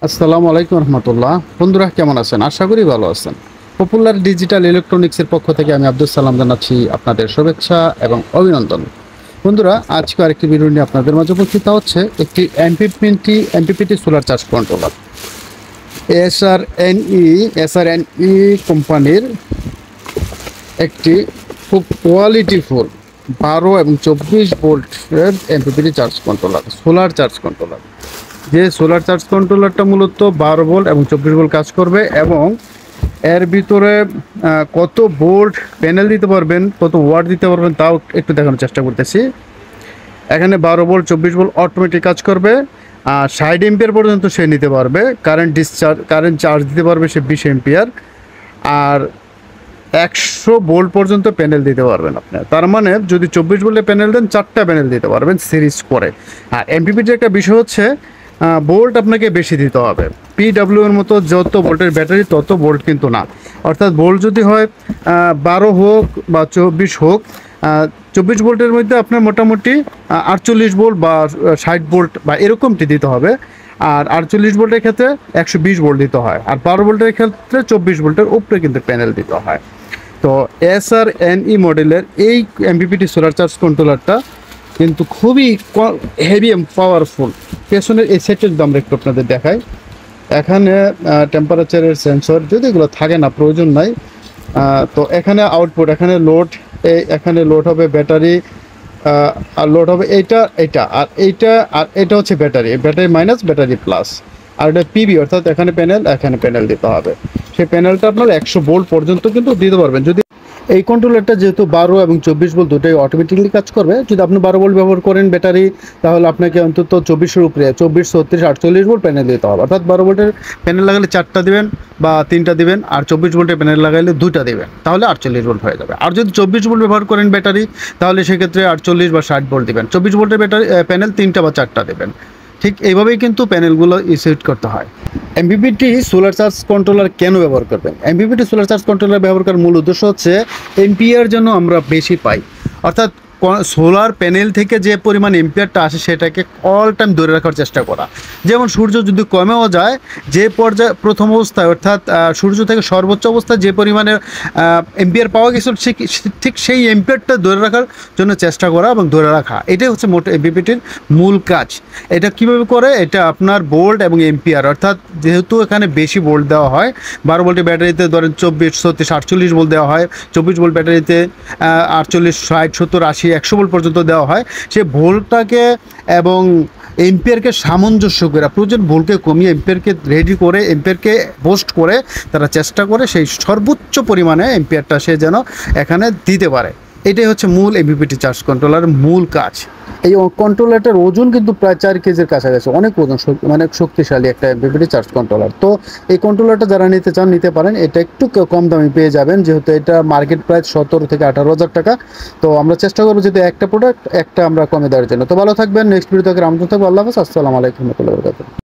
আসসালামু আলাইকুম রহমতুল্লাহ। বন্ধুরা কেমন আছেন? আশা করি ভালো আছেন। পপুলার ডিজিটাল ইলেকট্রনিক্সের পক্ষ থেকে আমি আব্দুল সালাম জানাচ্ছি আপনাদের শুভেচ্ছা এবং অভিনন্দন। বন্ধুরা, আজকে আরেকটি ভিডিও নিয়ে আপনাদের মাঝে উপস্থিত হচ্ছে একটি এমপিপিটি সোলার চার্জ কন্ট্রোলার। এসআরএনই কোম্পানির একটি খুব কোয়ালিটিফুল 12 এবং 24 ভোল্টের MPPT charge controller, solar charge controller. যে সোলার চার্জ কন্ট্রোলারটা মূলত 12 ভোল্ট এবং 24 ভোল্ট কাজ করবে এবং এর ভিতরে কত ভোল্ট প্যানেল দিতে পারবেন, কত ওয়াট দিতে পারবেন তাও একটু দেখানোর চেষ্টা করতেছি। এখানে 12 ভোল্ট 24 ভোল্ট অটোমেটিক কাজ করবে, আর 60 এম্পিয়ার পর্যন্ত সে নিতে পারবে। কারেন্ট চার্জ দিতে পারবে সে 20 এম্পিয়ার, আর 100 ভোল্ট পর্যন্ত প্যানেল দিতে পারবেন আপনি। তার মানে যদি 24 ভোল্টের প্যানেল দেন 4টা প্যানেল দিতে পারবেন সিরিজ করে। আর এমপিপিটির একটা বিষয় হচ্ছে ভোল্ট আপনাকে বেশি দিতে হবে। পিডব্লিউ এর মতো যত ভোল্টের ব্যাটারি তত ভোল্ট কিন্তু না। অর্থাৎ ভোল্ট যদি হয় 12 হোক বা 24 হোক, 24 ভোল্টের মধ্যে আপনার মোটামুটি 48 ভোল্ট বা 60 ভোল্ট বা এরকমটি দিতে হবে। আর 48 ভোল্টের ক্ষেত্রে 120 ভোল্ট দিতে হয়, আর 12 ভোল্টের ক্ষেত্রে 24 ভোল্টের উপরে কিন্তু প্যানেল দিতে হয়। তো এসআরএনই মডেলের এই এমপিপিটি সোলার চার্জ কন্ট্রোলারটা কিন্তু খুবই হেভি এবং পাওয়ারফুল। পেছনের এই সেটটা যদি আমরা একটু আপনাদের দেখাই, এখানে টেম্পারেচারের সেন্সর, যদি এগুলো থাকে না প্রয়োজন নাই। তো এখানে আউটপুট, এখানে লোড, এখানে লোড হবে ব্যাটারি, আর লোড হবে এইটা হচ্ছে ব্যাটারি মাইনাস ব্যাটারি প্লাস, আর এটা পিবি অর্থাৎ এখানে প্যানেল দিতে হবে। সেই প্যানেলটা আপনার 100 ভোল্ট পর্যন্ত কিন্তু দিতে পারবেন। যদি এই কন্ট্রোলারটা যেহেতু 12 এবং 24 ভোল্ট দুটোই অটোমেটিকলি কাজ করবে, যদি আপনি 12 ভোল্ট ব্যবহার করেন ব্যাটারি, তাহলে আপনাকে অন্তত 24-এর উপরে 24, 36, 48 ভোল্ট প্যানেল দিতে হবে। অর্থাৎ 12 ভোল্টের প্যানেল লাগালে 4টা দিবেন বা 3টা দিবেন, আর 24 ভোল্টের প্যানেল লাগাইলে 2টা দিবেন, তাহলে 48 ভোল্ট হয়ে যাবে। আর যদি 24 ভোল্ট ব্যবহার করেন ব্যাটারি, তাহলে সেক্ষেত্রে 48 বা 60 ভোল্ট দিবেন। 24 ভোল্টের ব্যাটারি প্যানেল 3টা বা 4টা দেবেন। ঠিক এইভাবেই কিন্তু প্যানেলগুলো সেট করতে হয়। এমপিপিটি সোলার চার্জ কন্ট্রোলার কেন ব্যবহার করবেন? এমপিপিটি সোলার চার্জ কন্ট্রোলার ব্যবহার করার মূল উদ্দেশ্য হচ্ছে এম্পিয়ার যেন আমরা বেশি পাই। অর্থাৎ সোলার প্যানেল থেকে যে পরিমাণ এম্পিয়ারটা আসে সেটাকে অল টাইম ধরে রাখার চেষ্টা করা। যেমন সূর্য যদি কমেও যায়, যে পর্যায়ে প্রথম অবস্থায় অর্থাৎ সূর্য থেকে সর্বোচ্চ অবস্থায় যে পরিমাণে এম্পিয়ার পাওয়া গেছিল ঠিক সেই এম্পিয়ারটা ধরে রাখার জন্য চেষ্টা করা এবং ধরে রাখা, এটাই হচ্ছে মোট এমপিপিটির মূল কাজ। এটা কিভাবে করে? এটা আপনার ভোল্ট এবং এম্পিয়ার, অর্থাৎ যেহেতু এখানে বেশি ভোল্ট দেওয়া হয়, 12 ভোল্টের ব্যাটারিতে ধরেন 24, 36, 48 ভোল্ট দেওয়া হয়, 24 ভোল্ট ব্যাটারিতে 48, 60, 70, 80, 100 ভোল্ট পর্যন্ত দেওয়া হয়। সেই ভোল্টটাকে এবং এম্পিয়ারকে সামঞ্জস্য করে, প্রয়োজন ভোল্টকে কমিয়ে এম্পিয়ারকে রেডি করে, এম্পিয়ারকে বুস্ট করে তারা চেষ্টা করে সেই সর্বোচ্চ পরিমাণে এম্পিয়ারটা সে যেন এখানে দিতে পারে। এটাই হচ্ছে মূল এমপিপিটি চার্জ কন্ট্রোলারের মূল কাজ। এই কন্ট্রোলারটার ওজন কিন্তু প্রায় 4 কেজির কাছাকাছি, অনেক ওজন, মানে শক্তিশালী একটা এমপিপিটি চার্জ কন্ট্রোলার। তো এই কন্ট্রোলারটা যারা নিতে চান নিতে পারেন। এটা একটু কম দামে পেয়ে যাবেন, যেহেতু এটা মার্কেট প্রাইস 17 থেকে 18,000 টাকা। তো আমরা চেষ্টা করবো যদি একটা প্রোডাক্ট একটা আমরা কমে দেওয়ার জন্য। তো ভালো থাকবেন, নেক্সট ভিডিওতে আমন্ত্রণ থাকবো। আল্লাহ হাফেজ, আসসালামু আলাইকুম ওয়া রাহমাতুল্লাহি ওয়া বারাকাতুহু।